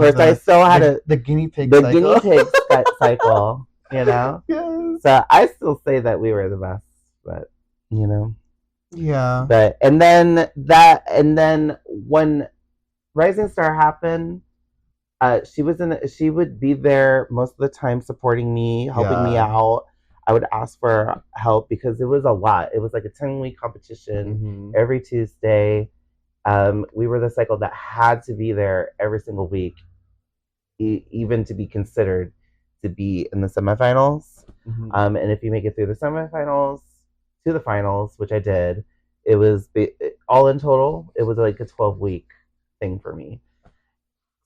course, I still had the guinea pig the cycle. guinea pig cycle, you know? Yes. So I still say that we were the best, but, you know. Yeah. But, and then when Rising Star happened, she would be there most of the time supporting me, helping me out. I would ask for help because it was a lot. It was like a 10-week competition every Tuesday. We were the cycle that had to be there every single week, even to be considered to be in the semifinals. And if you make it through the semifinals to the finals, which I did, it was all in total, it was like a 12-week thing for me.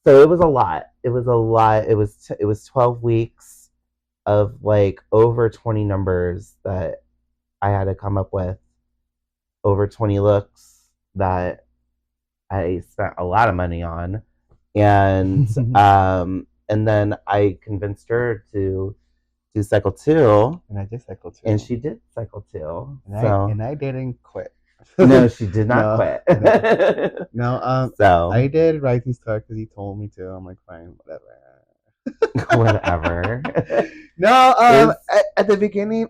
So it was a lot. It was a lot. It was 12 weeks of like over 20 numbers that I had to come up with, over 20 looks that I spent a lot of money on, and and then I convinced her to do cycle 2, and I did cycle 2, and she did cycle 2. And I didn't quit. No, she did not quit. No, so I did Rising Star because he told me to. I'm like, fine, whatever. Whatever. No, at the beginning,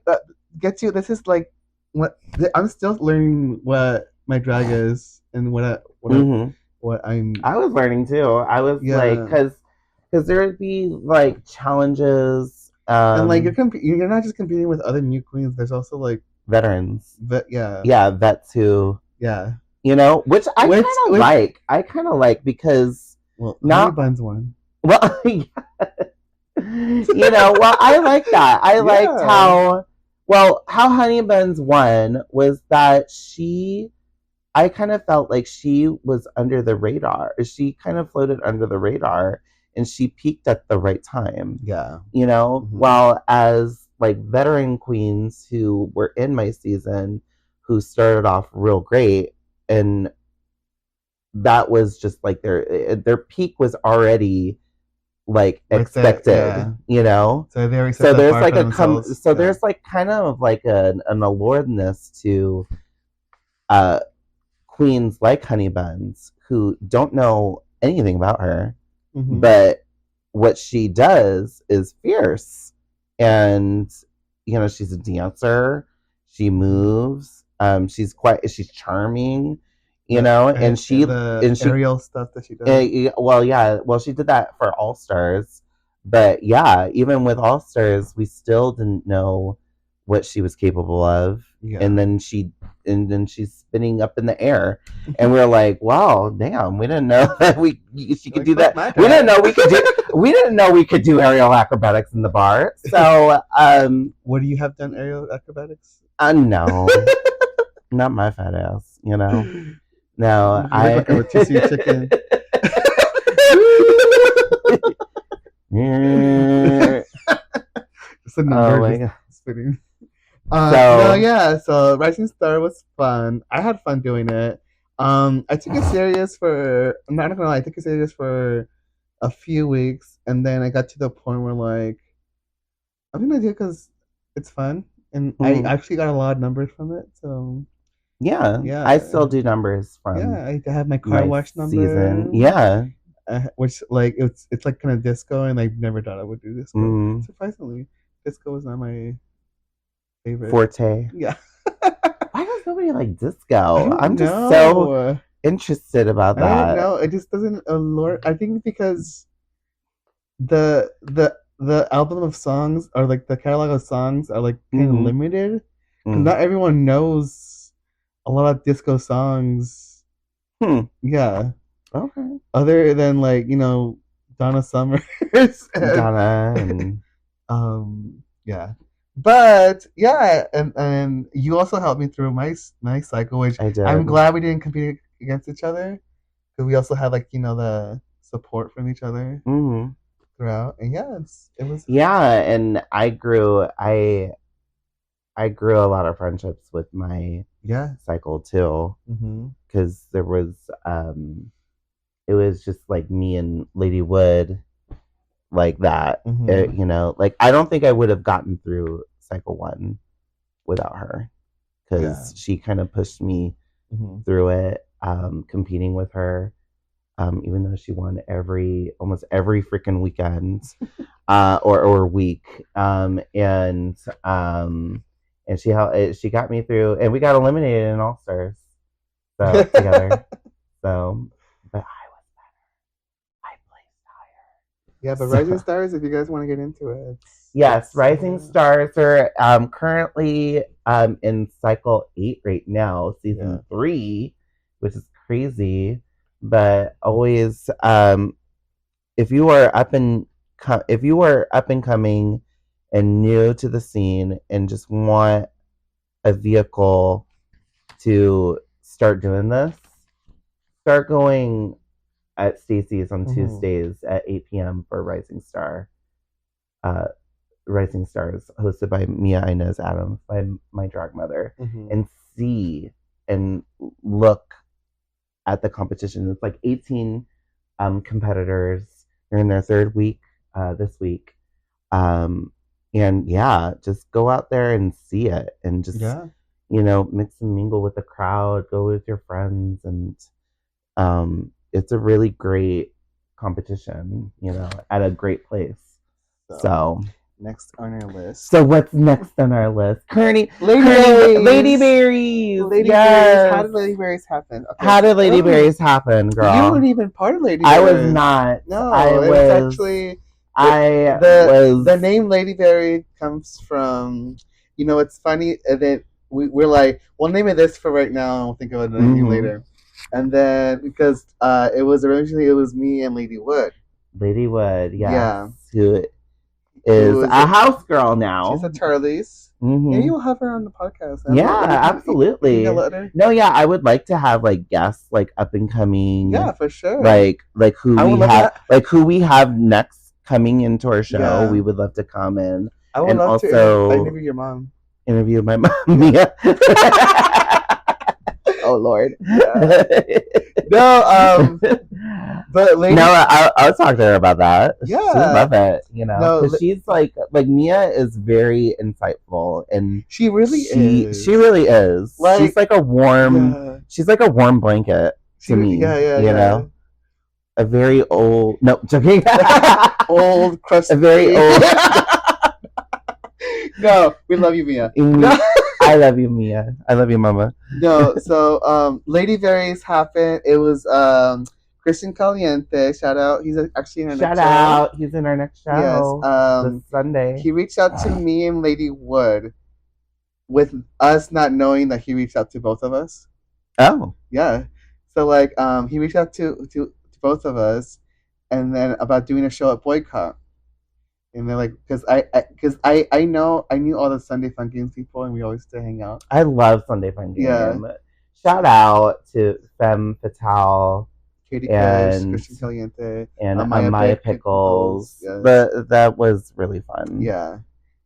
get you. This is like what I'm still learning what my drag is and what I'm. I was learning too. I was like, because there would be like challenges, and like you're not just competing with other new queens. There's also like veterans. Yeah, vets who. Yeah. You know, which I kind of like. I kind of like because Honey Buns won. Well, you know, well, I like that. I liked how Honey Buns won was that I kind of felt like she was under the radar. She kind of floated under the radar, and she peaked at the right time. Yeah. You know, while as like veteran queens who were in my season, who started off real great, and that was just like their peak was already like expected, you know. So there's like there's like kind of like an alluredness to queens like Honey Buns who don't know anything about her, but what she does is fierce, and you know, she's a dancer, she moves, she's charming, you know, and aerial stuff that she does. She did that for All Stars, but yeah, even with All Stars, we still didn't know what she was capable of, and then she's spinning up in the air, and we're like, wow, damn, we didn't know that she could do that. We didn't know we could do aerial acrobatics in the bar. So, would you have done aerial acrobatics? No, not my fat ass, you know. No, I like a rotisserie chicken. Just a number spinning. So Rising Star was fun. I had fun doing it. I took it serious for. I'm not gonna lie. I took it serious for a few weeks, and then I got to the point where like I'm gonna do it because it's fun, and I actually got a lot of numbers from it. So yeah, I still do numbers from. I have my car wash number. Season. Yeah. Which like it's like kind of disco, and I never thought I would do disco. Surprisingly, disco was not my favorite forte. Yeah. Why does nobody like disco? I'm just so interested about that. I don't know. It just doesn't allure. I think because the album of songs, or like the catalog of songs, are like kind of limited. Not everyone knows a lot of disco songs. Yeah. Okay. Other than like, you know, Donna Summers. Donna and yeah. But yeah, and you also helped me through my cycle, which I did. I'm glad we didn't compete against each other, because we also had like, you know, the support from each other throughout. And yeah, it was. Yeah, and I grew a lot of friendships with my cycle too, because there was it was just like me and Lady Wood, like that. You know, like I don't think I would have gotten through cycle 1 without her, because she kind of pushed me through it, competing with her. even though she won almost every freaking weekend or week. And she got me through, and we got eliminated in All Stars together. So, but I placed higher. Yeah, but Rising Stars, if you guys want to get into it. Yes, Rising Stars are currently in cycle 8 right now, season 3, which is crazy. But always, if you are up and coming and new to the scene and just want a vehicle to start doing this, start going at Stacy's on Tuesdays at 8 p.m. for Rising Stars, hosted by Mia Inez Adams, by my drag mother, and see and look at the competition. It's like 18 competitors. They're in their third week this week. And yeah, just go out there and see it, and just mix and mingle with the crowd, go with your friends, and it's a really great competition, at a great place. So next on our list. So what's next on our list? Lady Berries. Yes. How did Lady Berries happen? Okay. How did Lady Berries happen, girl? You weren't even part of Lady Berries. I was not. No, I was actually. The name Lady Berry comes from. It's funny that we're like, we'll name it this for right now, and we'll think of another name later. And then because it was me and Lady Wood. Lady Wood, yes. Yeah. Who is a house girl now. She's a Charlie's. Maybe we'll have her on the podcast. Absolutely. No, yeah, I would like to have like guests, like up and coming. Yeah, for sure. Like who we have next coming into our show. Yeah. We would love to come in. I would love to interview your mom. Interview my mom. Yeah. Oh Lord. Yeah. No, but Lady... I'll talk to her about that. Yeah, she love it. Because she's like Mia is very insightful, and she really is. She really is. Like, she's like a warm. She's like a warm blanket to me. Yeah. A very old. No, joking. Old crusty. A very old. No, we love you, Mia. I love you, Mia. I love you, Mama. No, so Lady Berries happened. It was Christian Caliente. Shout out. He's actually in our next show. Shout out. He's in our next show. Yes. This Sunday. He reached out to me and Lady Wood, with us not knowing that he reached out to both of us. Oh. Yeah. So like he reached out to both of us, and then about doing a show at Boycott. And they're like, because I knew all the Sunday Fun Games people, and we always used to hang out. I love Sunday Fun Games. Yeah. Shout out to Femme Fatale, Katie Kush, Christian Caliente, and Amaya Pickles. Yes. That was really fun. Yeah.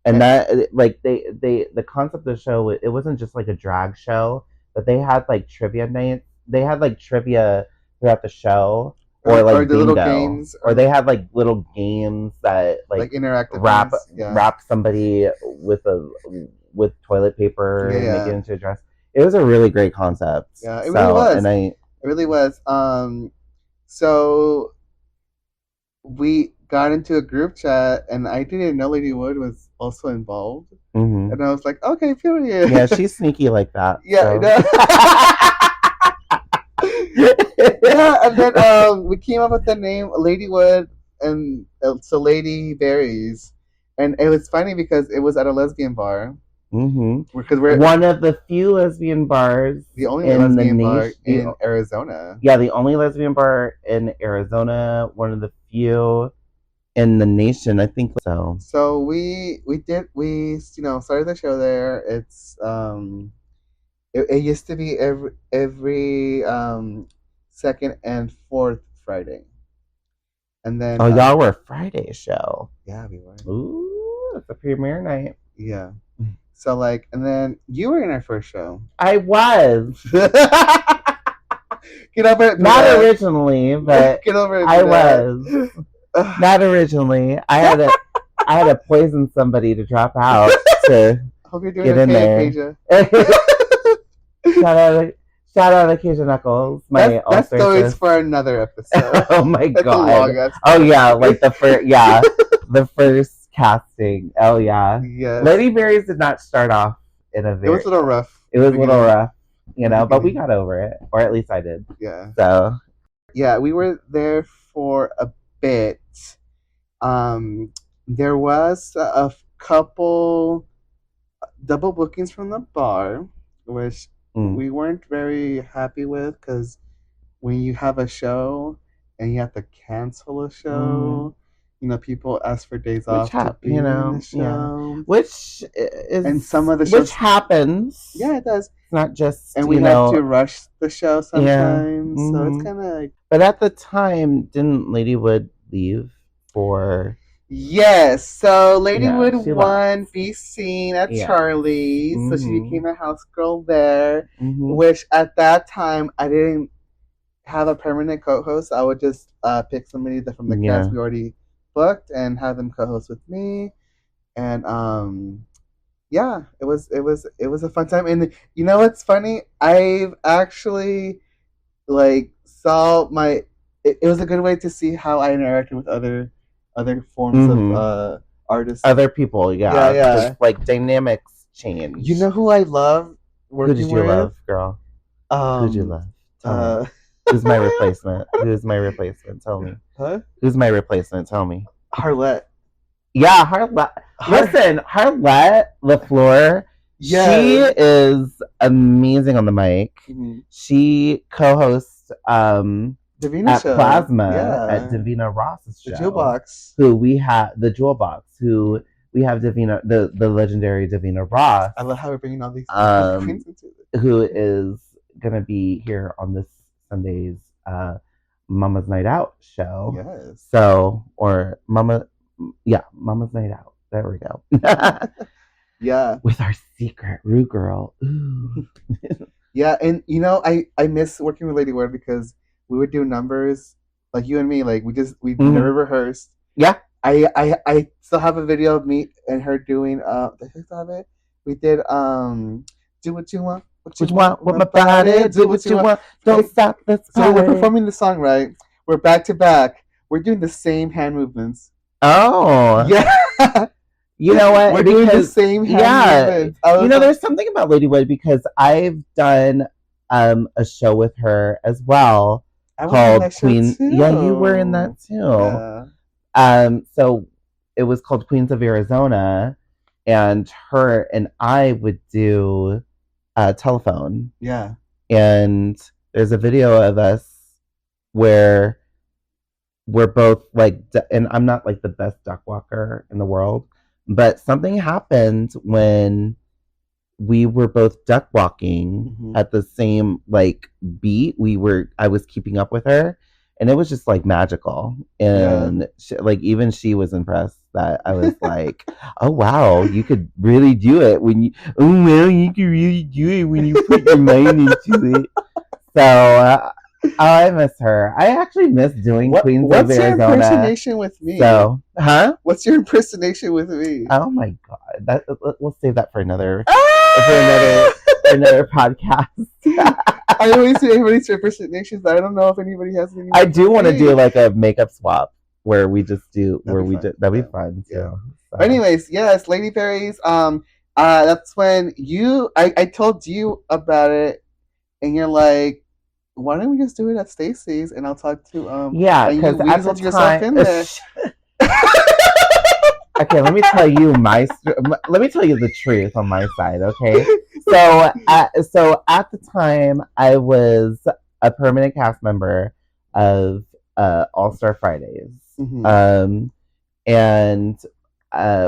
And that, like, the concept of the show, it wasn't just like a drag show, but they had like trivia nights. They had like trivia throughout the show. Or like the little games, or they had like little games that like interactive wrap somebody with toilet paper and make it into a dress. It was a really great concept. Yeah, it really was. It really was. So we got into a group chat, and I didn't know Lady Wood was also involved, and I was like, okay, period. Yeah, she's sneaky like that. Yeah. So. Yeah, and then we came up with the name Lady Wood, and so Lady Berries, and it was funny because it was at a lesbian bar. Because we're one of the few lesbian bars, the only lesbian bar in Arizona. Yeah, the only lesbian bar in Arizona. One of the few in the nation, I think. So we started the show there. It's it used to be every second and fourth Friday, and then y'all were a Friday show. Yeah, we were. Ooh, it's a premiere night. Yeah. So like, and then you were in our first show. I was. Get over it. Not originally, but get over it. I was. Not originally. I had to poison somebody to drop out to hope you're doing get in there. Asia. Shout out Acacia Knuckles, my That all-star story's sis. for another episode. Oh my That's a god. long ass Oh story. yeah, like the first casting. Oh yeah. Yes. Lady Berries did not start off in a It was very. a little rough. It was a little rough, but we beginning. got over it, or at least I did. Yeah. So Yeah, we were there for a bit. There was a couple double bookings from the bar, which we weren't very happy with because when you have a show and you have to cancel a show, people ask for days off to be in the show, which is and some of the shows happens. Yeah, it does. It's not just and we had to rush the show sometimes, so it's kind of like. But at the time, didn't Ladywood leave for? Yes, so Ladywood won Be Seen at Charlie's, so she became a house girl there, which at that time I didn't have a permanent co-host. I would just pick somebody from the cast we already booked and have them co-host with me, and it was a fun time. And you know what's funny? I've actually saw my. It was a good way to see how I interacted with other forms of artists, other people. Yeah. Like dynamics change. You know who I love working with? Who did you love, girl? Who did you love? Who's my replacement? Who's my replacement? Tell me. Huh? Who's my replacement? Tell me. Harlette. Yeah, Harlette. Listen, Harlette LaFleur. Yes. She is amazing on the mic. She co-hosts Davina at show. Plasma at Davina Ross's show. The Jewel Box. Who we have the Jewel Box. Who we have Davina, the legendary Davina Ross. I love how we're bringing all these queens into it. Who is gonna be here on this Sunday's Mama's Night Out show. Yes. So Mama's Night Out. There we go. Yeah. With our secret Rue Girl. Ooh. Yeah, and I miss working with Lady Word because we would do numbers like you and me, like we never rehearsed. Yeah. I still have a video of me and her doing it. We did Do What You Want. What you want with my body, do what you want. Don't stop, let's party. So we're performing the song, right? We're back to back. We're doing the same hand movements. Oh. Yeah. You know what? We're doing the same hand movements. There's something about Ladywood because I've done a show with her as well called Queen. Yeah, you were in that too. Yeah. So it was called Queens of Arizona, and her and I would do telephone. Yeah. And there's a video of us where we're both and I'm not like the best duck walker in the world, but something happened when we were both duck walking at the same beat. I was keeping up with her, and it was just magical. And even she was impressed that I was like, oh wow, you could really do it you could really do it when you put your mind into it. So I miss her. I actually miss doing Queens of Arizona. What's your impersonation with me? So, what's your impersonation with me? Oh my god, we'll save that for another podcast. I always do everybody's impersonations. I don't know if anybody has any. I do want to do a makeup swap where we just do that'd be fun. Yeah. So. Anyways, yes, Lady Berries. That's when I told you about it, and you're like, why don't we just do it at Stacy's and I'll talk to because at the time. Okay, let me tell you the truth on my side. Okay, so at the time I was a permanent cast member of All Star Fridays, and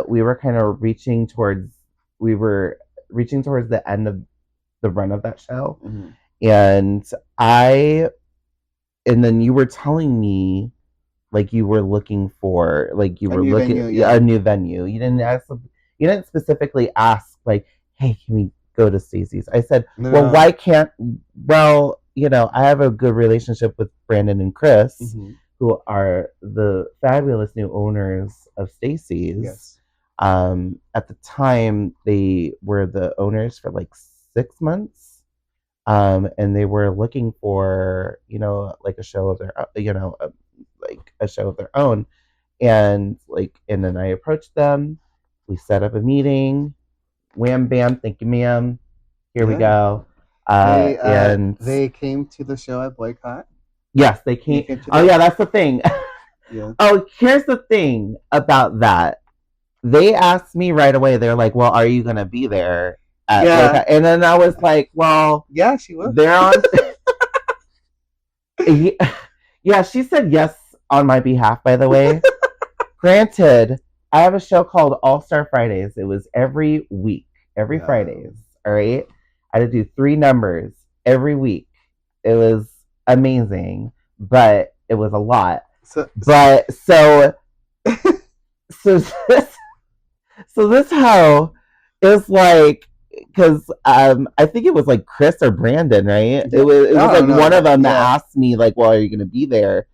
we were kind of reaching towards the end of the run of that show. And then you were telling me you were looking for a new venue. You didn't specifically ask hey, can we go to Stacy's? I said, well, why can't I have a good relationship with Brandon and Chris, who are the fabulous new owners of Stacy's. Yes. At the time they were the owners for 6 months. and they were looking for, like a show of their, like a show of their own, and then I approached them. We set up a meeting. Wham bam, thank you, ma'am. Here we Yeah. go. And They came to the show at Boycott. yes, they You came. came to Oh that? yeah, that's the thing. Yeah. Oh, here's the thing about that. They asked me right away. They're like, "Well, are you gonna be there at Yeah. Boycott?" And then I was like, "Well, Yeah, she will. they're on." Yeah, she said yes on my behalf. By the way, granted, I have a show called All Star Fridays. It was every week, every Yeah. Fridays. All right, I had to do 3 numbers every week. It was amazing, but it was a lot. So, But so this so this hoe is like, because I think it was like Chris or Brandon, right? yeah. It was Oh like no, one of but them that yeah. asked me like, "Well, are you going to be there?"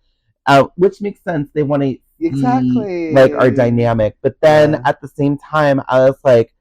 Which makes sense. They want to see like our Exactly. dynamic, but then Yeah. at the same time, I was like,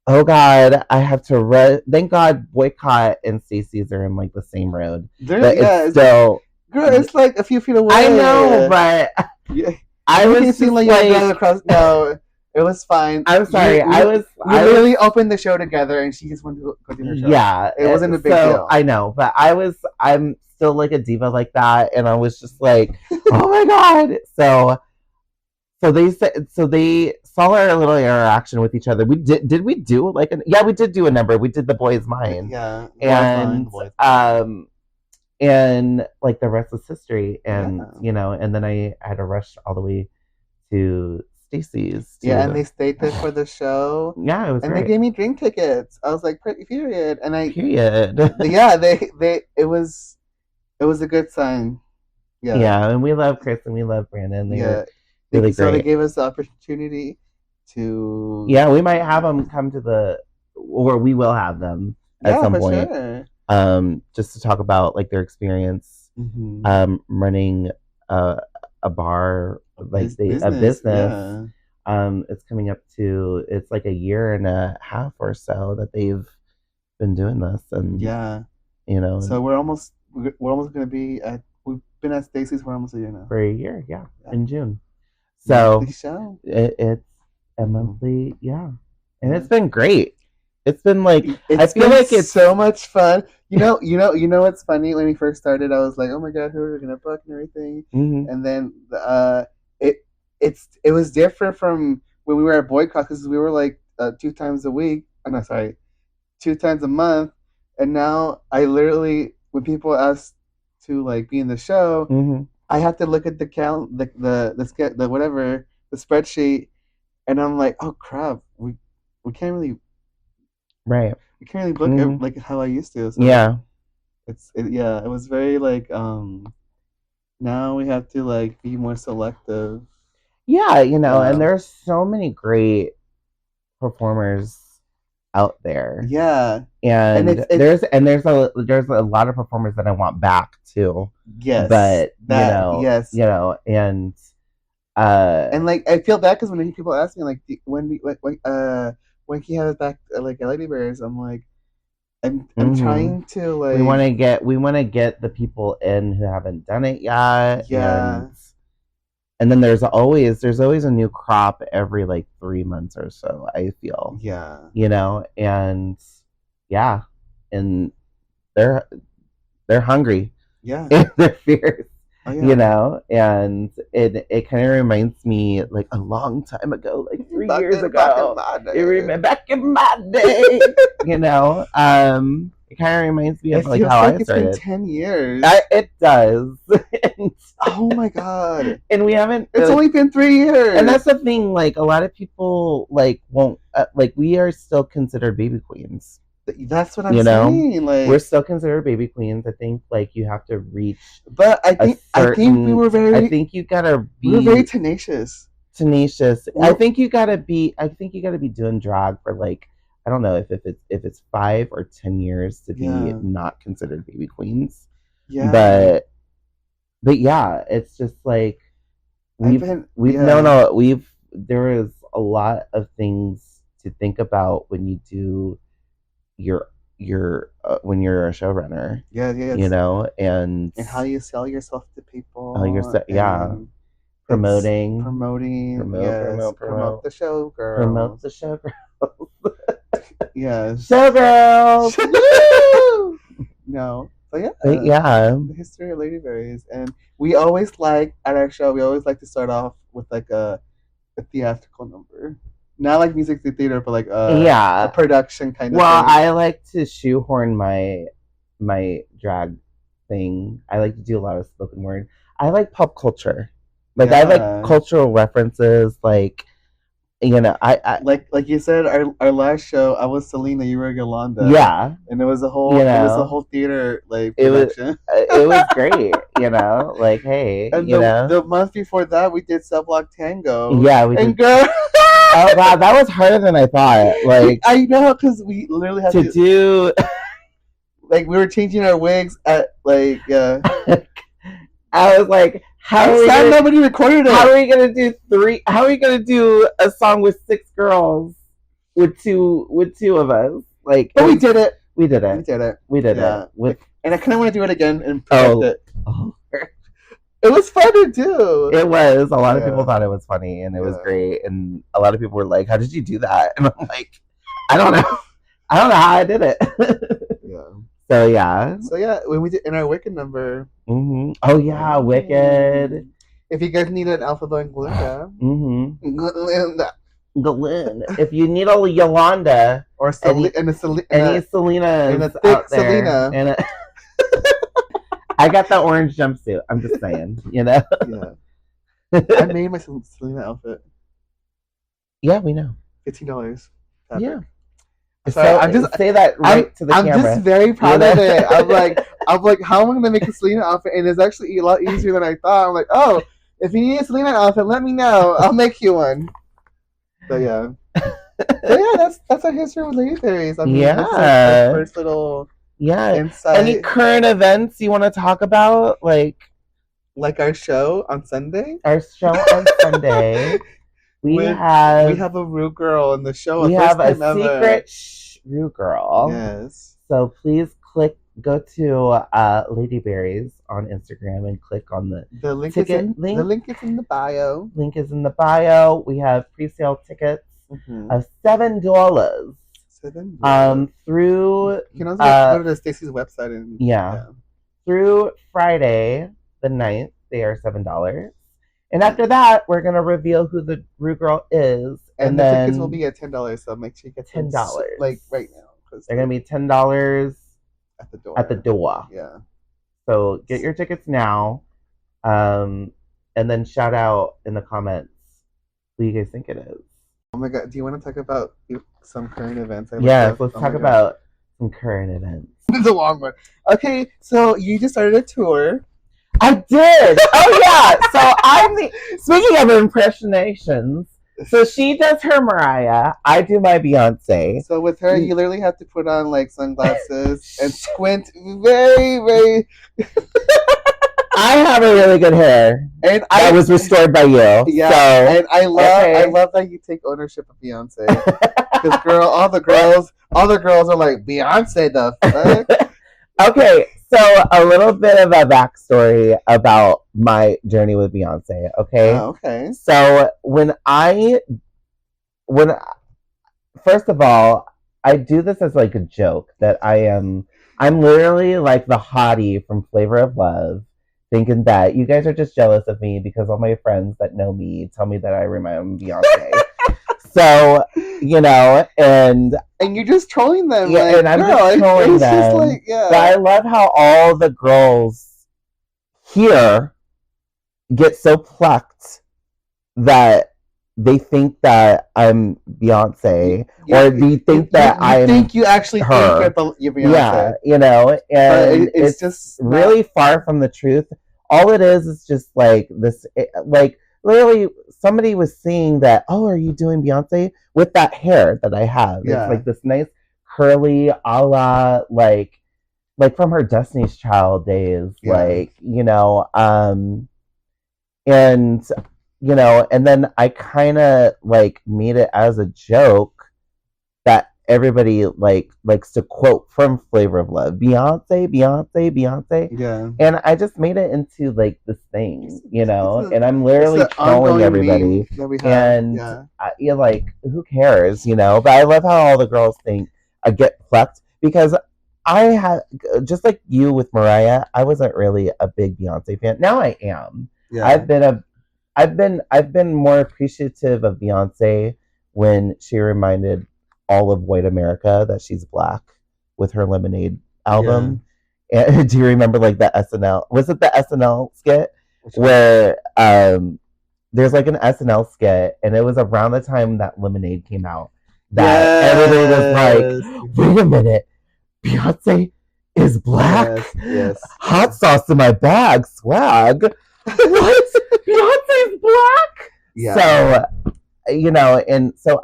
"Oh God, I have to run." Thank God, Boycott and Stacy's are in like the same road, There but it's yeah, still. girl, it's like a few feet I know, away. but Yeah. I You make it was seem just like you were driving like, across. No, it was fine. I'm sorry. We I was literally opened the show together, and she just wanted to go do her show. Yeah. It wasn't a big So deal. I know, but I'm still like a diva like that, and I was just like, oh my God. So they saw our little interaction with each other. Did we do like yeah, we did do a number. We did the boys mine, Yeah, the boys mine, and the boys mine. and like the rest is history. And Yeah, and then I had to rush all the way to Stacy's yeah, and to they stayed there for the show, yeah, it was and they great. gave me drink tickets. I was like, period, and Period. yeah, it was a good sign. Yeah, Yeah, and we love Chris and we love Brandon. They were yeah. really So they great. gave us the opportunity to, Yeah, we might have them come to or we will have them at yeah, some for point, sure. just to talk about like their experience, Mm-hmm. running a, a bar, like a Business, business. yeah, It's coming up to, it's like a year and a half or so that they've been doing this, and yeah. you know, So we're almost gonna be at we've been at Stacy's for almost a year now. for a year, yeah, Yeah, in June. monthly So show. it's a Mm-hmm. monthly, yeah, and Yeah, it's been great. It's been like, I it's feel been like it's so much fun. You know what's funny? When we first started, I was like, oh my god, who are we gonna book and everything, mhm, and then it it was different from when we were at Boycott because we were like 2 times a week. Oh, no, sorry, 2 times a month, and now I literally when people ask to like be in the show, mhm, I have to look at the whatever the spreadsheet, and I'm like, oh crap, we can't really right, book mhm, like how I used to. So yeah, yeah, it was very like now we have to like be more selective. yeah, and Yeah, there's so many great performers out there, yeah, and and there's a lot of performers that I want back too, yes, but that yes, and uh, and like I feel bad because when people ask me like when can you have us back like at Lady Bears, I'm like I'm mhm. trying to like We want to get the people in who haven't done it yet, yeah and then there's always a new crop every like 3 months or so, I feel, yeah and yeah, and they're they're hungry yeah and they're fierce, oh yeah and it kind of reminds me like a long time ago, like three years back in ago. my It day. remember back in my day, it kind of reminds me It of like feels how like I it's been started. 10 years. It does. and, Oh my god. and we haven't It's only been three and that's years. the thing, like a lot of people like won't, like we are still considered baby queens. That's what I'm you know saying. we're Like, still considered baby queens. I think like you have to reach but a I think certain, I think you gotta we were very be tenacious. tenacious. We're, I think you gotta be doing drag for like, I don't know if it's 5 or 10 years to be yeah, not considered baby queens. yeah. But yeah, it's just like I've been we've no yeah, no we've there is a lot of things to think about when you do your when you're a showrunner. Yeah, yeah. You know, and how you sell yourself to people. Oh, promoting, promote the show, girls. Promote the show, girls. Yes, showgirls. No, but yeah, the history of Ladyberries, and we always like at our show. We always like to start off with like a theatrical number. Not like music theater, but like a production kind of thing. Well, I like to shoehorn my drag thing. I like to do a lot of spoken word. I like pop culture. Like I like cultural references. Like, you know, I like you said, our last show, I was Selena, you were Yolanda. Yeah, and it was a whole theater like production. It was great. You know, like hey, and the month before that, we did Cell Block Tango. Yeah, we did. Girl. Oh wow, that was harder than I thought. Like I know, because we literally had to do. Like we were changing our wigs at like. I was like, nobody recorded it. How are we gonna do How are we gonna do a song with 6 girls with two of us? Like, but we did it. We did it. And I kind of want to do it again and perfect it. Oh. It was fun to do. It was. A lot of people thought it was funny, and it was great. And a lot of people were like, "How did you do that?" And I'm like, "I don't know. I don't know how I did it." So yeah, when we did in our Wicked number. Mm-hmm. Oh yeah, Wicked. If you guys need an alphabet and Glinda, Glinda. If you need a Yolanda or any Selena, and a thick Selena, and I got the orange jumpsuit. I'm just saying, you know. Yeah. I made my Selena outfit. Yeah, we know. $15. Yeah. So I'm just say that right to the camera. I'm just very proud of it. I'm like, how am I gonna make a Selena outfit? And it's actually a lot easier than I thought. I'm like, oh, if you need a Selena outfit, let me know. I'll make you one. So yeah. That's our history with Ladyberries. I mean, that's our first little insight. Any current events you want to talk about, like our show on Sunday? Our show on Sunday. We have a Rue girl in the show. We have a secret Rue girl. Yes. So please go to Ladyberries on Instagram and click on the link ticket link. The link is in the bio. Link is in the bio. We have pre-sale tickets of $7. Through you can also go to Stacy's website and through Friday the 9th, they are $7. And after that, we're gonna reveal who the Rue girl is, and the tickets will be at $10. So make sure you get $10, like right now, because they're gonna be $10 at the door. At the door. Yeah. So get your tickets now, and then shout out in the comments who you guys think it is. Oh my god! Do you want to talk about some current events? Yes, let's talk about some current events. It's a long one. Okay, so you just started a tour. I did. Oh yeah. So speaking of impersonations. So she does her Mariah. I do my Beyonce. So with her, you literally have to put on like sunglasses and squint very, very. I have a really good hair, and that was restored by you. Yeah, so, and I love that you take ownership of Beyonce. Because all the girls are like, Beyonce the fuck. Okay. So a little bit of a backstory about my journey with Beyonce, okay? Oh, okay. So first of all, I do this as like a joke that I'm literally like the hottie from Flavor of Love, thinking that you guys are just jealous of me because all my friends that know me tell me that I remind Beyonce. So, you know, and you're just trolling them. Yeah, and I'm just trolling them. Like, But I love how all the girls here get so plucked that they think that I'm Beyonce, or they think that I'm. Think you actually her. Think you're Beyonce? Yeah, you know, and it's just really far from the truth. All it is just like this, like. Literally, somebody was saying that, oh, are you doing Beyonce? With that hair that I have. Yeah. It's like this nice curly a la, like from her Destiny's Child days. Yeah. Like, you know, and, you know, and then I kind of, like, made it as a joke that everybody likes to quote from Flavor of Love, Beyonce, Beyonce, Beyonce. Yeah. And I just made it into like this thing, and I'm It's literally an trolling ongoing everybody. meme that we have. And Yeah. you're like, who cares, But I love how all the girls think I get plucked because I had, just like you with Mariah, I wasn't really a big Beyonce fan. Now I am. Yeah. I've been more appreciative of Beyonce when she reminded all of white America that she's black with her Lemonade album. Yeah. And do you remember like the SNL? Was it the SNL skit where there's like an SNL skit, and it was around the time that Lemonade came out that everybody was like, "Wait a minute, Beyonce is black? Yes. Hot sauce in my bag, swag. What? Beyonce's black?" Yeah. So, and so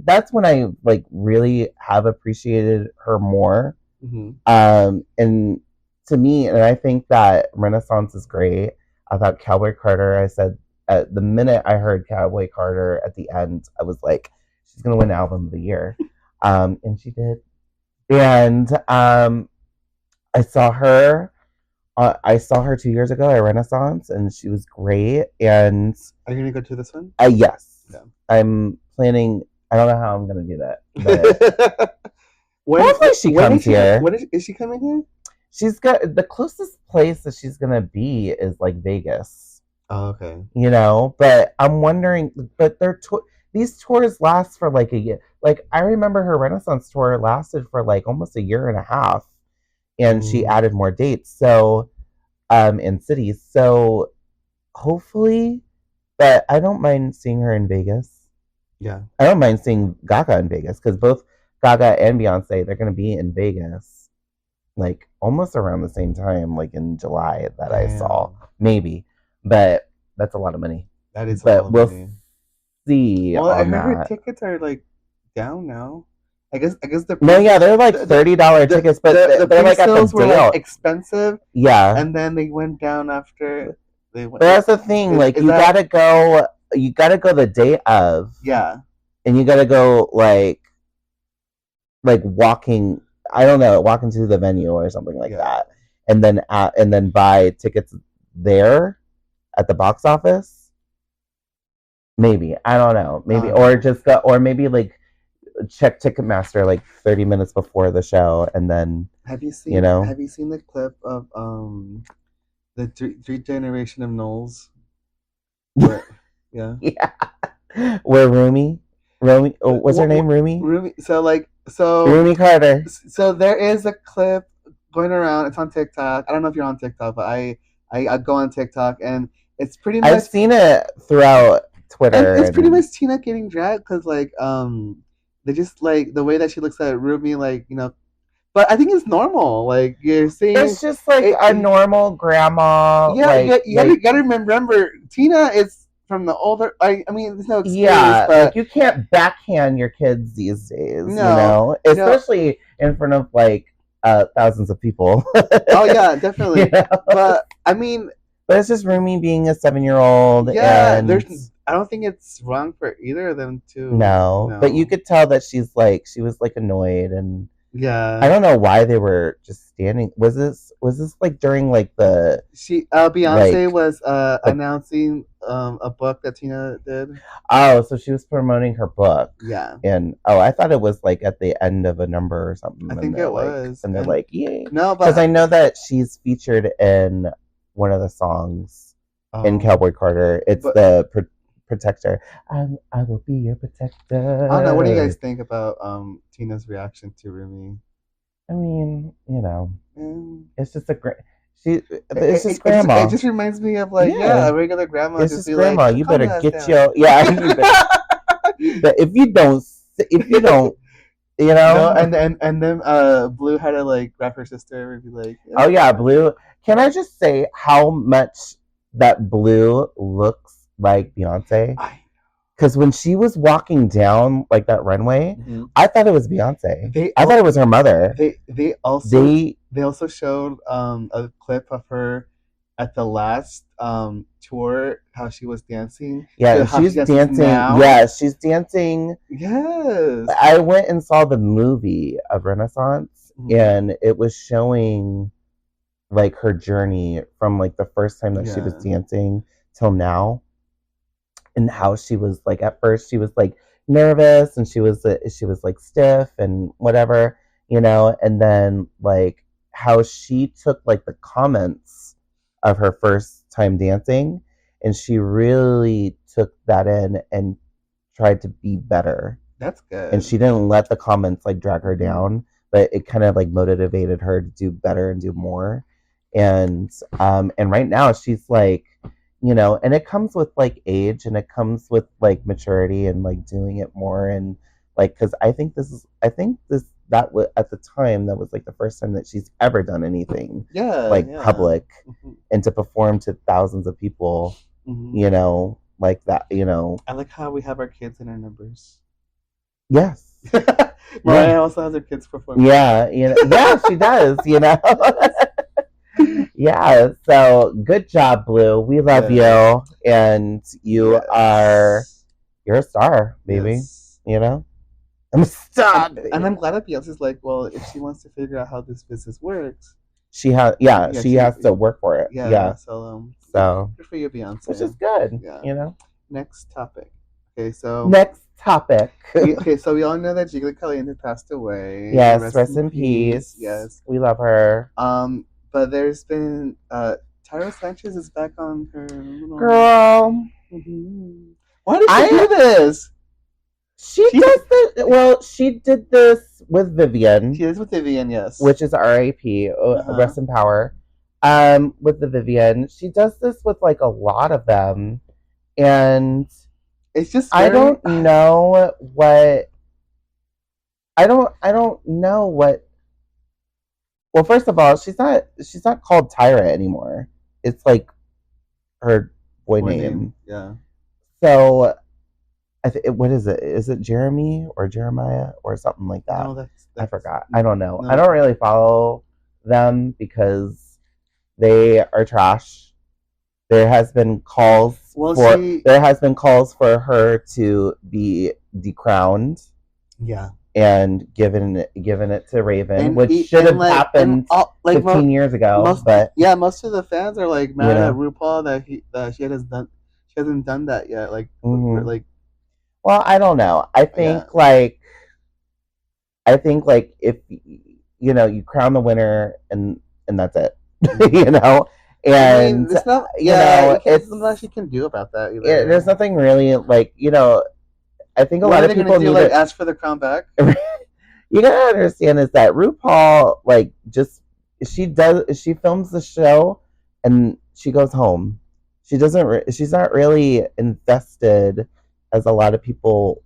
that's when I like really have appreciated her more. Mm-hmm. And to me, and I think that Renaissance is great. I thought Cowboy Carter, I said, the minute I heard Cowboy Carter at the end, I was like, she's going to win Album of the Year. And she did. And I saw her 2 years ago at Renaissance, and she was great. And are you gonna go to this one? Yes. Yeah. I'm planning. I don't know how I'm gonna do that, but hopefully she comes here. Is she coming here? She's got the closest place that she's gonna be is like Vegas. Oh, okay. But I'm wondering. But these tours last for like a year. Like I remember her Renaissance tour lasted for like almost a year and a half. And she added more dates, so in cities. So hopefully, but I don't mind seeing her in Vegas. Yeah, I don't mind seeing Gaga in Vegas because both Gaga and Beyonce, they're going to be in Vegas, like almost around the same time, like in July that I saw, maybe. But that's a lot of money. That is, but we'll see. Well, I heard tickets are like down now. I guess they're like $30 tickets, but they're like at the were like expensive. Yeah, and then they went down after they went. But that's the thing, like you gotta go the day of. Yeah, and you gotta go like walking. I don't know, walking to the venue or something like that, and then buy tickets there at the box office. Maybe I don't know. Maybe or just go, or maybe like. Check Ticketmaster like 30 minutes before the show, and then have you seen the clip of the three generation of Knowles? Where, yeah, where Rumi, what's her name? Rumi. So Rumi Carter. So there is a clip going around. It's on TikTok. I don't know if you're on TikTok, but I go on TikTok, and it's pretty much. I've seen it throughout Twitter. And it's pretty much Tina getting dragged because they just like the way that she looks at Ruby, like, but I think it's normal. Like you're seeing, it's just like a normal grandma. Yeah, you gotta remember, Tina is from the older. I mean, there's no excuse. Yeah, but like you can't backhand your kids these days. Especially in front of like thousands of people. Oh yeah, definitely. But I mean, but it's just Rumi being a 7-year-old. Yeah, I don't think it's wrong for either of them to. No, but you could tell that she was like annoyed, and yeah, I don't know why they were just standing. Was this like during like the Beyonce was announcing a book that Tina did? Oh, so she was promoting her book. Yeah, and I thought it was like at the end of a number or something. I think it was, and they're like, yay! No, because I know that she's featured in one of the songs in Cowboy Carter. It's the Protector. I will be your protector. I don't know. What do you guys think about Tina's reaction to Rumi? I mean, it's just it's just grandma. It just reminds me of a regular grandma. It's just grandma. You better get your But if you don't, and then Blue had to like grab her sister and be like, oh yeah, Blue. Can I just say how much that Blue looks like Beyonce? Because when she was walking down like that runway, I thought it was Beyonce. I thought it was her mother. They also showed a clip of her at the last tour how she was dancing Yeah, to and how she she's dances dancing. now. Yeah, she's dancing. Yes. I went and saw the movie of Renaissance, Mm-hmm. and it was showing like her journey from like the first time that she was Yeah. dancing till now, and how she was like at first she was like nervous and she was like stiff and whatever, and then like how she took like the comments of her first time dancing, and she really took that in and tried to be better, That's and good. she didn't let the comments like drag her Mm-hmm. down, but it kind of like motivated her to do better and do more. And right now she's like, and it comes with like age, and it comes with like maturity and like doing it more, and like because I think this that was at the time that was like the first time that she's ever done anything Yeah, like yeah. public, Mm-hmm. and to perform to thousands of people, Mm-hmm. like that, I like how we have our kids in our numbers. yes. Yeah. Mariah also has her kids performing. Yeah, yeah, she does. Yeah, so good job, Blue. We love Yes. you, and Yes. you're a star, baby. Yes. You know, I'm a And star, and baby. I'm glad that Beyonce's like, well, if she wants to figure out how this business works, Yeah, yeah, she has to work for it. yeah. Yeah, So so good for you, which is Beyonce. good. Yeah. You know. Next topic. Okay, so Next topic. we all know that Jiggly Caliente passed away. Yes, Rest rest in in peace. peace. Yes. We love her, But there's been Tyra Sanchez is back on her little. girl. Mhm. Why did she I do this? She She does the well. She did this with Vivian, she is with Vivian, yes. which is R.A.P. Uh-huh. Rest in power. With the Vivian, she does this with like a lot of them, and It's just I very don't know what I don't know what. Well, first of all, she's not called Tyra anymore. It's like her boy boy name. name. Yeah. So what is it? Is it Jeremy or Jeremiah or something like that? No, I that's forgot. I don't know. I no. don't really follow them because they are trash. There has been calls Well, for she there has been calls for her to be decrowned yeah. and given it to Raven, which should And have like and happened all like 15 years ago. most But yeah most of the fans are like you mad at know, RuPaul that she hasn't done that yet. mm-hmm. Like Well, I don't know. yeah. I think like if you crown the winner, and that's it. I mean, And it's not. Yeah, you can't. it's There's nothing she can do about that there's either. nothing really like I think a What lot are of they gonna people do? need Like to ask for the crown back? you gotta understand is that RuPaul like just she films the show and she goes home. She's not really invested as a lot of people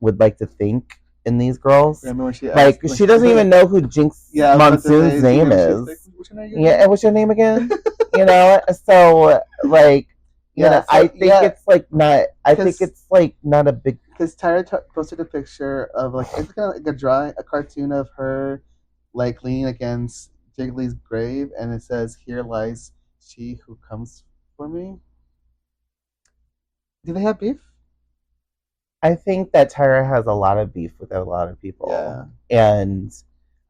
would like to think in these girls. Remember when she Like asked? When she doesn't even know who Jinx yeah, I was about to Monsoon's say. Do you name remember she was like, is. "What's your name Yeah, again?" and what's your name again? So like Yeah. So I think yeah, it's like not. I think because it's like not a big. Tyra posted a picture of like it's kind of like a cartoon of her like leaning against Jiggly's grave, and it says, "Here lies she who comes for me." Do they have beef? I think that Tyra has a lot of beef with a lot of people, Yeah. and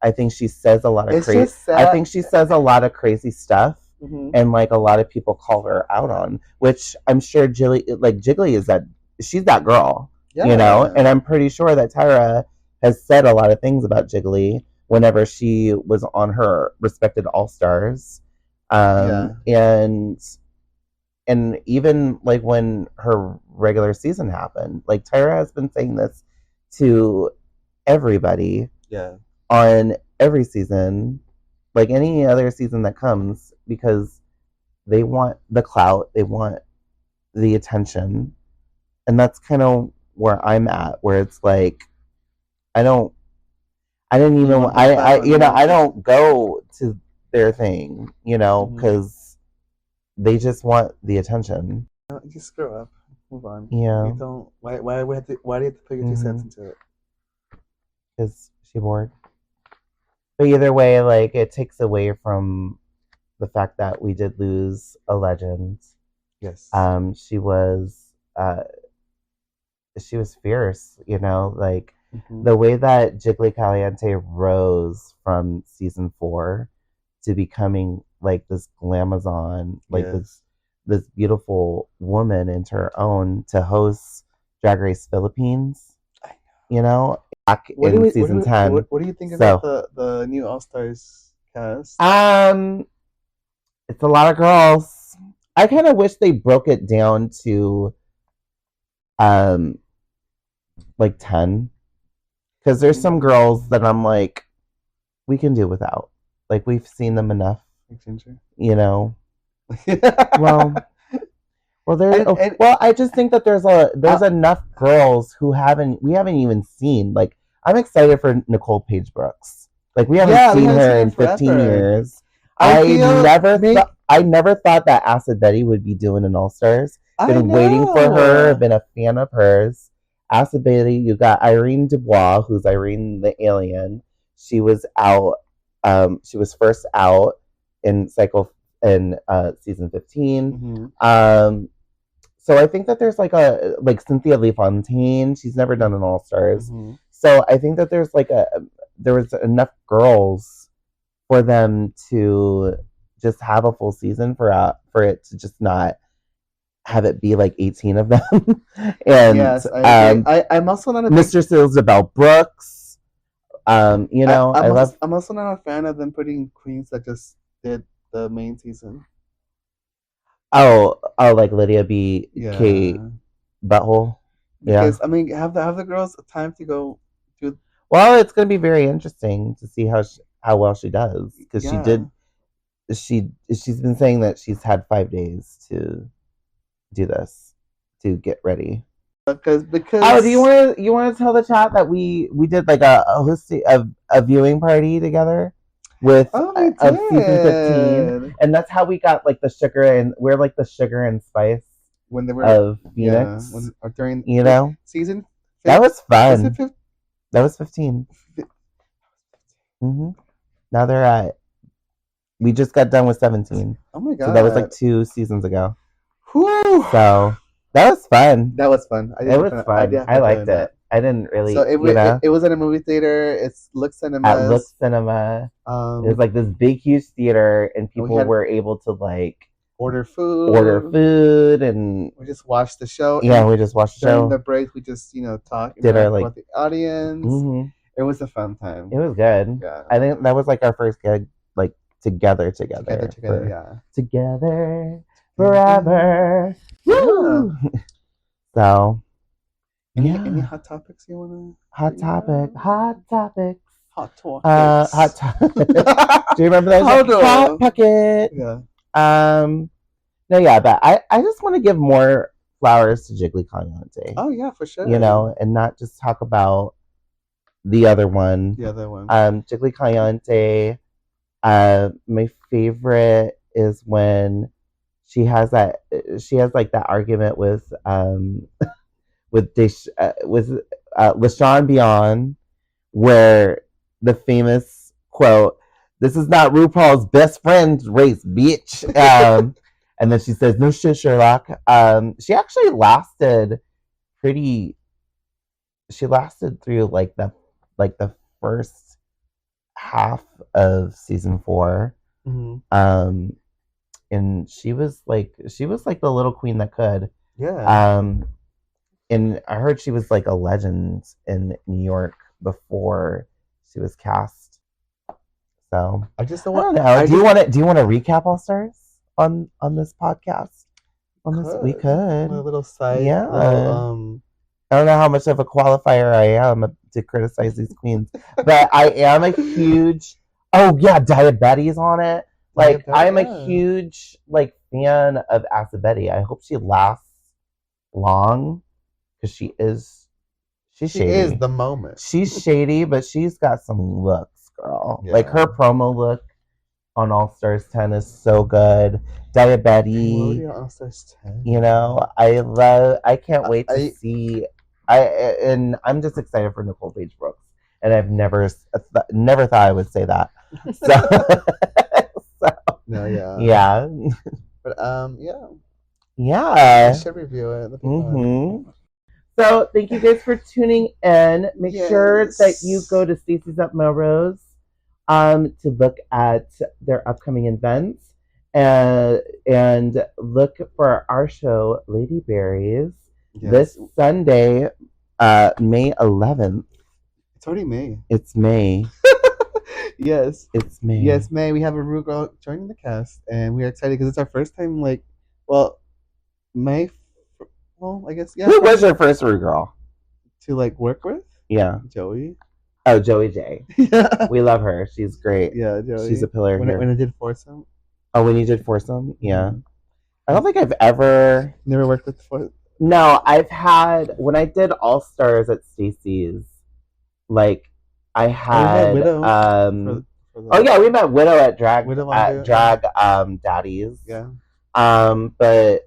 I think she says a lot of It's crazy. just I sad. think she says a lot of crazy stuff, Mm-hmm. and like a lot of people call her out on, which I'm sure Jiggly is that she's that girl, Yeah. and I'm pretty sure that Tyra has said a lot of things about Jiggly whenever she was on her respected All Stars, Yeah. and even like when her regular season happened, like Tyra has been saying this to everybody Yeah. on every season, like any other season that comes, because they want the clout, they want the attention, and that's kind of where I'm at, where it's like I don't, I didn't You even, want the clout and you want I the. don't go to their thing, Mm-hmm. because they just want the attention. No, just grow up. Move on. You Yeah, don't. Why do you have to put your 2 cents mm-hmm. into it? Because she bored. But either way, like it takes away from the fact that we did lose a legend. Yes. She was fierce, like the way that Jiggly Caliente rose from season 4 to becoming like this glamazon, like this beautiful woman into her own to host Drag Race Philippines. Back in season 10. What do you think about the new All Stars cast? It's a lot of girls. I kind of wish they broke it down to like 10, because there's some girls that I'm like, we can do without. Like, we've seen them enough. Well, I just think that there's enough girls who we haven't even seen. Like, I'm excited for Nicole Paige Brooks. Like, we haven't seen her in 15 years. I never thought that Acid Betty would be doing an All Stars. Been waiting for her. Been a fan of hers. Acid Betty. You got Irene Dubois, who's Irene the Alien. She was out. She was first out in season 15. So I think that there's like Cynthia Lee Fontaine. She's never done an All Stars. So I think that there was enough girls for them to just have a full season for it to just not have it be like 18 of them. And yes, I'm also not a Mr. Isabel Brooks. I'm also not a fan of them putting queens that just did the main season. Oh, like Lydia B. Kate Butthole. Because I mean, have the girls time to go do. Well, it's going to be very interesting to see how well she does, because she's been saying that she's had 5 days to do this, to get ready. Because do you want to tell the chat that we did like a viewing party together with of season 15, and that's how we got like the sugar, and we're like the sugar and spice when they were of Phoenix. During season. That was fun. That was 15. Now they're at. We just got done with 17. Oh my god! So that was like 2 seasons ago. Whew. So that was fun. That was fun. It was fun. I liked it. I didn't really. So it was at a movie theater. It's Look Cinema. At Look Cinema. It was like this big, huge theater, and people were able to like order food, and we just watched the show. Yeah, we just watched the show. During the break, we just talked. Did our about the audience. It was a fun time. It was good. Yeah. I think that was like our first gig, like together. Together, together forever. Woo! So. Any hot topics you wanna? Hot topics. Hot topics. Hot topics. Do you remember that? Hot Pocket. Yeah. No, yeah, but I just want to give more flowers to Jiggly Caliente. Oh yeah, for sure. And not just talk about the other one. The other one. Jiggly Caliente. My favorite is when she has like that argument with LaShawn Beyond, where the famous quote, "This is not RuPaul's best friend's race, bitch." And then she says, "No shit, Sherlock." She actually lasted through like the first half of season 4. And she was like the little queen that could. Yeah. And I heard she was like a legend in New York before she was cast. So I don't know. Do you want to recap All Stars on this podcast? We could. A little side. Yeah. I don't know how much of a qualifier I am to criticize these queens, but I am a huge. Oh yeah, Diabetes on it. Like I'm a huge fan of Acid Betty. I hope she lasts long. Because she's shady. She is the moment. She's shady, but she's got some looks, girl. Yeah. Like her promo look on All Stars 10 is so good. Diabetes. All Stars 10. I can't wait to see. And I'm just excited for Nicole Paige Brooks. And I've never thought I would say that. So, no, yeah. Yeah. But yeah. Yeah. I should review it. That'd be fun. So thank you guys for tuning in. Make sure that you go to Stacy's at Melrose to look at their upcoming events and look for our show, Lady Berries, this Sunday, May 11th. It's already May. It's May. Yes. It's May. Yes, May. We have a Rude Girl joining the cast, and we're excited because it's our first time, I guess, yeah. Who was your first Rude Girl? To, work with? Yeah. Joey. Oh, Joey J. Yeah. We love her. She's great. Yeah, Joey. She's a pillar here. When I did Foursome. Oh, when you did Foursome? Yeah. I don't think I've ever... Never worked with Foursome? No, I've had... When I did All Stars at Stacy's, I had... Oh, yeah, we met Widow at Drag Daddies. Yeah. But,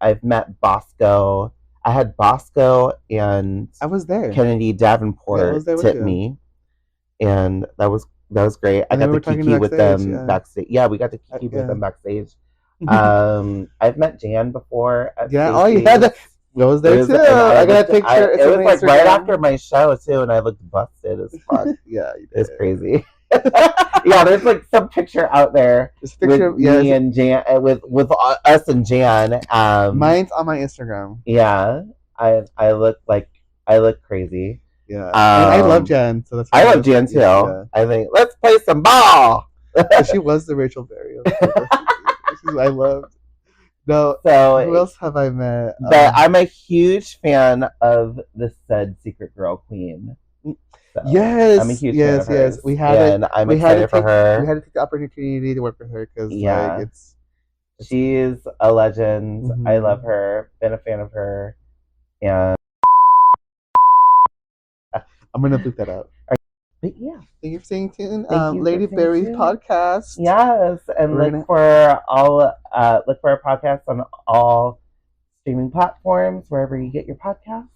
I've met Bosco. I had Bosco and I was there. Kennedy Davenport tip me, and that was great. I got to kiki with them backstage. Yeah, we got to kiki with them backstage. I've met Jan before. Oh yeah, that was there too. I got a picture. It was right after my show too, and I looked busted as fuck. Yeah, it's crazy. Yeah, there's some picture out there with me and Jan, with us and Jan. Mine's on my Instagram. Yeah, I look crazy. Yeah, I love Jan, so that's. I love Jan too. Yeah. I think let's play some ball. She was the Rachel Berry. I loved. No, so who else have I met? But I'm a huge fan of the said Secret Girl Queen. So yes, I'm a huge fan of hers. We had I'm excited for her. We had to take the opportunity to work with her because she's a legend. Mm-hmm. I love her. Been a fan of her, and I'm gonna bleep that out. But yeah, thank you for staying tuned. Lady Berry's podcast. Yes, and look for our podcast on all streaming platforms wherever you get your podcasts.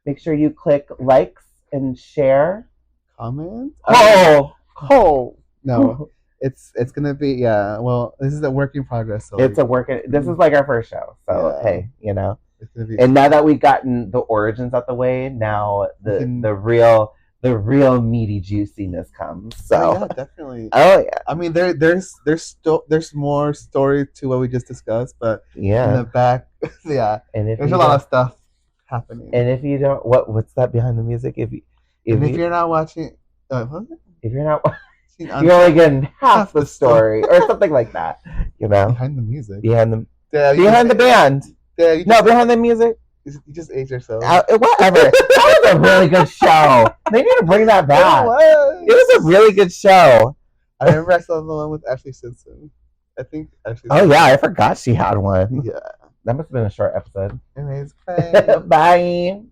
Make sure you click likes and share. Comment? Oh no. It's gonna be well, this is a work in progress. So this is our first show. So hey, it's gonna be and now that we've gotten the origins out the way, now the real meaty juiciness comes. So yeah, definitely. Oh yeah. I mean there's more story to what we just discussed, but in the back and there's a lot of stuff happening. And if you don't, what's that behind the music? If you're not watching, if you're not watching, you're only getting half the story, or something like that. Behind the music, behind the band. Behind the music. You just age yourself. Whatever. That was a really good show. They need to bring that back. It was a really good show. I remember I saw the one with Ashley Simpson. I think Ashley. Oh yeah, I forgot she had one. Yeah. That must have been a short episode. Anyways, bye. Bye.